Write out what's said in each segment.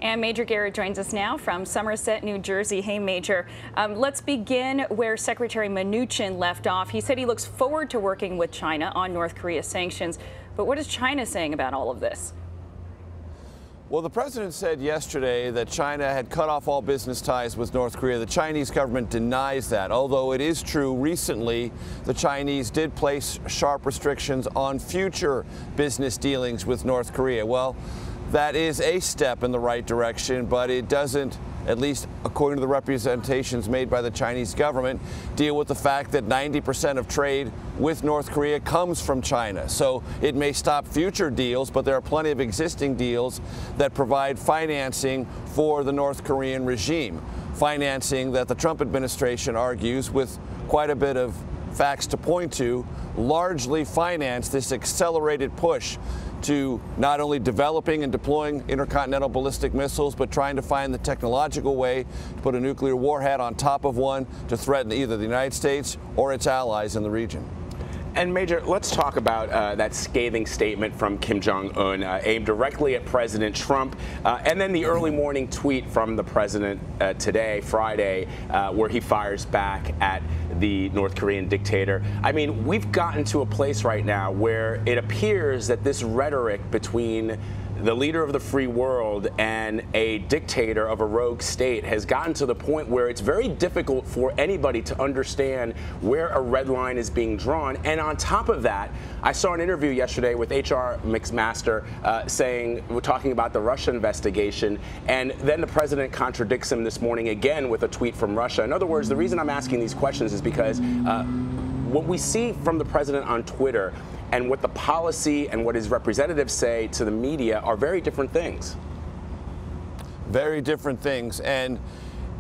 And Major Garrett joins us now from Somerset, New Jersey. Hey, Major. Let's begin where Secretary Mnuchin left off. He said he looks forward to working with China on North Korea sanctions. But what is China saying about all of this? Well, the president said yesterday that China had cut off all business ties with North Korea. The Chinese government denies that, although it is true recently the Chinese did place sharp restrictions on future business dealings with North Korea. Well, that is a step in the right direction, but it doesn't, at least according to the representations made by the Chinese government, deal with the fact that 90% of trade with North Korea comes from China. So it may stop future deals, but there are plenty of existing deals that provide financing for the North Korean regime. Financing that the Trump administration argues, with quite a bit of facts to point to, largely finance this accelerated push to not only developing and deploying intercontinental ballistic missiles, but trying to find the technological way to put a nuclear warhead on top of one to threaten either the United States or its allies in the region. And Major, let's talk about that scathing statement from Kim Jong Un aimed directly at President Trump, and then the early morning tweet from the president today, Friday, where he fires back at the North Korean dictator. I mean, we've gotten to a place right now where it appears that this rhetoric between the leader of the free world and a dictator of a rogue state has gotten to the point where it's very difficult for anybody to understand where a red line is being drawn. And on top of that, I saw an interview yesterday with H.R. McMaster talking about the Russia investigation, and then the president contradicts him this morning again with a tweet from Russia. In other words, the reason I'm asking these questions is because what we see from the president on Twitter and what the policy and what his representatives say to the media are very different things. Very different things. And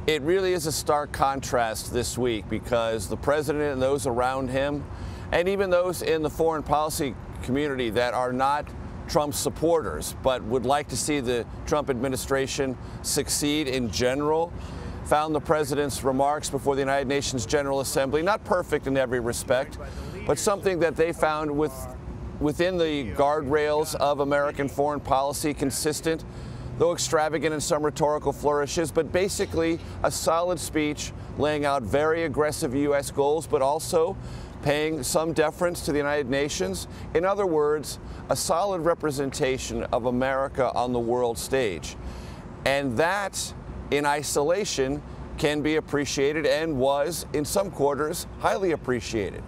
it really is a stark contrast this week, because the president and those around him, and even those in the foreign policy community that are not Trump supporters but would like to see the Trump administration succeed in general, found the president's remarks before the United Nations General Assembly not perfect in every respect, but something that they found within the guardrails of American foreign policy, consistent, though extravagant in some rhetorical flourishes, but basically a solid speech laying out very aggressive U.S. goals, but also paying some deference to the United Nations. In other words, a solid representation of America on the world stage. And that, in isolation, can be appreciated, and was, in some quarters, highly appreciated.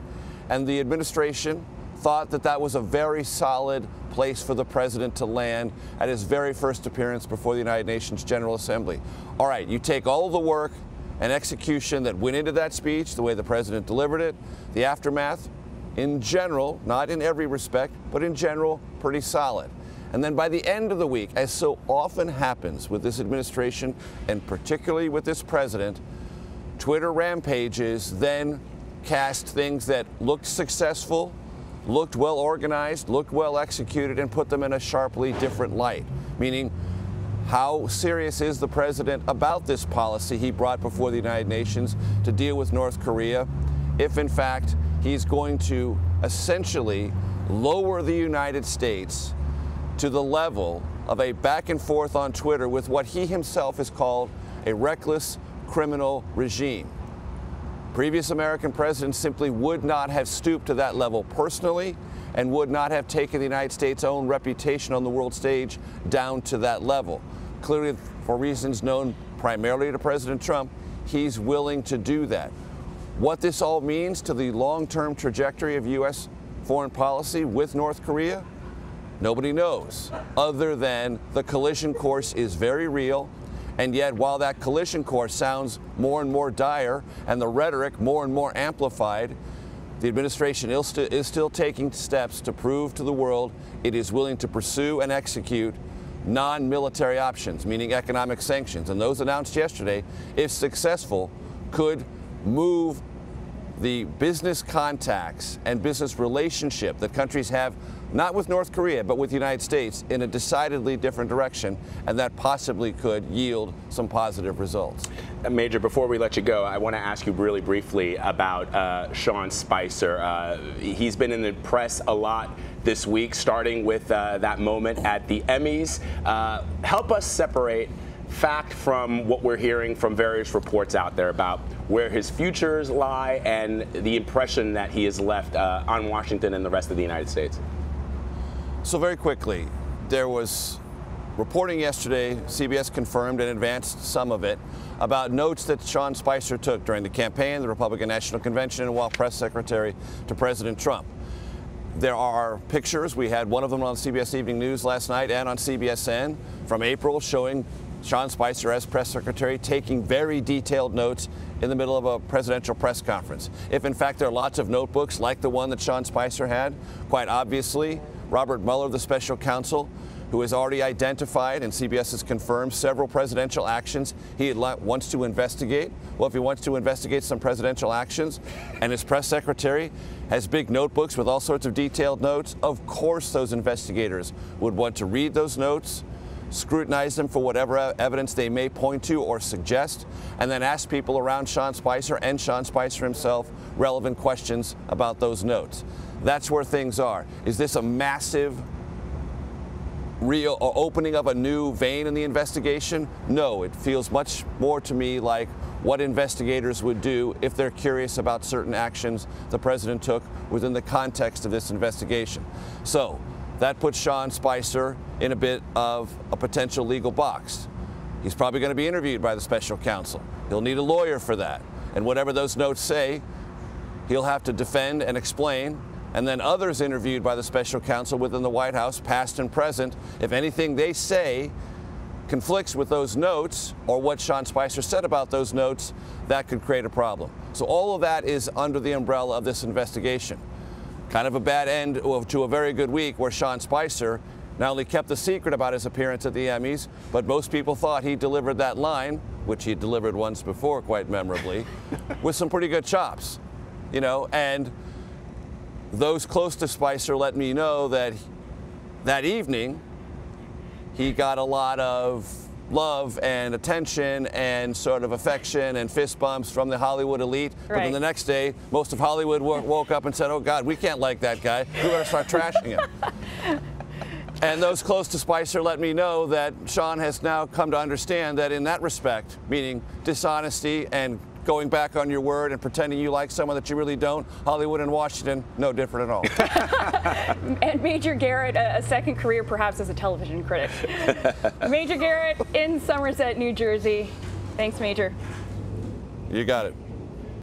And the administration thought that that was a very solid place for the president to land at his very first appearance before the United Nations General Assembly. All right, you take all the work and execution that went into that speech, the way the president delivered it, the aftermath, in general, not in every respect, but in general, pretty solid. And then by the end of the week, as so often happens with this administration, and particularly with this president, Twitter rampages then cast things that looked successful, looked well organized, looked well executed, and put them in a sharply different light. Meaning, how serious is the president about this policy he brought before the United Nations to deal with North Korea, if in fact he's going to essentially lower the United States to the level of a back and forth on Twitter with what he himself has called a reckless criminal regime. Previous American presidents simply would not have stooped to that level personally, and would not have taken the United States' own reputation on the world stage down to that level. Clearly, for reasons known primarily to President Trump, he's willing to do that. What this all means to the long-term trajectory of U.S. foreign policy with North Korea, nobody knows, other than the collision course is very real. And yet, while that collision course sounds more and more dire and the rhetoric more and more amplified, the administration is still taking steps to prove to the world it is willing to pursue and execute non-military options, meaning economic sanctions. And those announced yesterday, if successful, could move the business contacts and business relationship that countries have, not with North Korea, but with the United States, in a decidedly different direction, and that possibly could yield some positive results. Major, before we let you go, I want to ask you really briefly about Sean Spicer. He's been in the press a lot this week, starting with that moment at the Emmys. Help us separate fact from what we're hearing from various reports out there about where his futures lie and the impression that he has left on Washington and the rest of the United States? So very quickly, there was reporting yesterday, CBS confirmed and advanced some of it, about notes that Sean Spicer took during the campaign, the Republican National Convention, and while press secretary to President Trump. There are pictures. We had one of them on CBS Evening News last night and on CBSN from April showing Sean Spicer as press secretary taking very detailed notes in the middle of a presidential press conference. If in fact there are lots of notebooks like the one that Sean Spicer had, quite obviously Robert Mueller, the special counsel, who has already identified, and CBS has confirmed, several presidential actions he wants to investigate. Well, if he wants to investigate some presidential actions and his press secretary has big notebooks with all sorts of detailed notes, of course those investigators would want to read those notes, scrutinize them for whatever evidence they may point to or suggest, and then ask people around Sean Spicer and Sean Spicer himself relevant questions about those notes. That's where things are. Is this a massive real opening of a new vein in the investigation? No, it feels much more to me like what investigators would do if they're curious about certain actions the president took within the context of this investigation. So that puts Sean Spicer in a bit of a potential legal box. He's probably going to be interviewed by the special counsel. He'll need a lawyer for that. And whatever those notes say, he'll have to defend and explain. And then others interviewed by the special counsel within the White House, past and present, if anything they say conflicts with those notes or what Sean Spicer said about those notes, that could create a problem. So all of that is under the umbrella of this investigation. Kind of a bad end to a very good week where Sean Spicer not only kept the secret about his appearance at the Emmys, but most people thought he delivered that line, which he delivered once before quite memorably, with some pretty good chops, you know, and those close to Spicer let me know that that evening he got a lot of love and attention and sort of affection and fist bumps from the Hollywood elite. Right. But then the next day, most of Hollywood woke up and said, oh God, we can't like that guy. We better start trashing him. And those close to Spicer let me know that Sean has now come to understand that in that respect, meaning dishonesty and going back on your word and pretending you like someone that you really don't, Hollywood and Washington, no different at all. And Major Garrett, a second career perhaps as a television critic. Major Garrett in Somerset, New Jersey. Thanks, Major. You got it.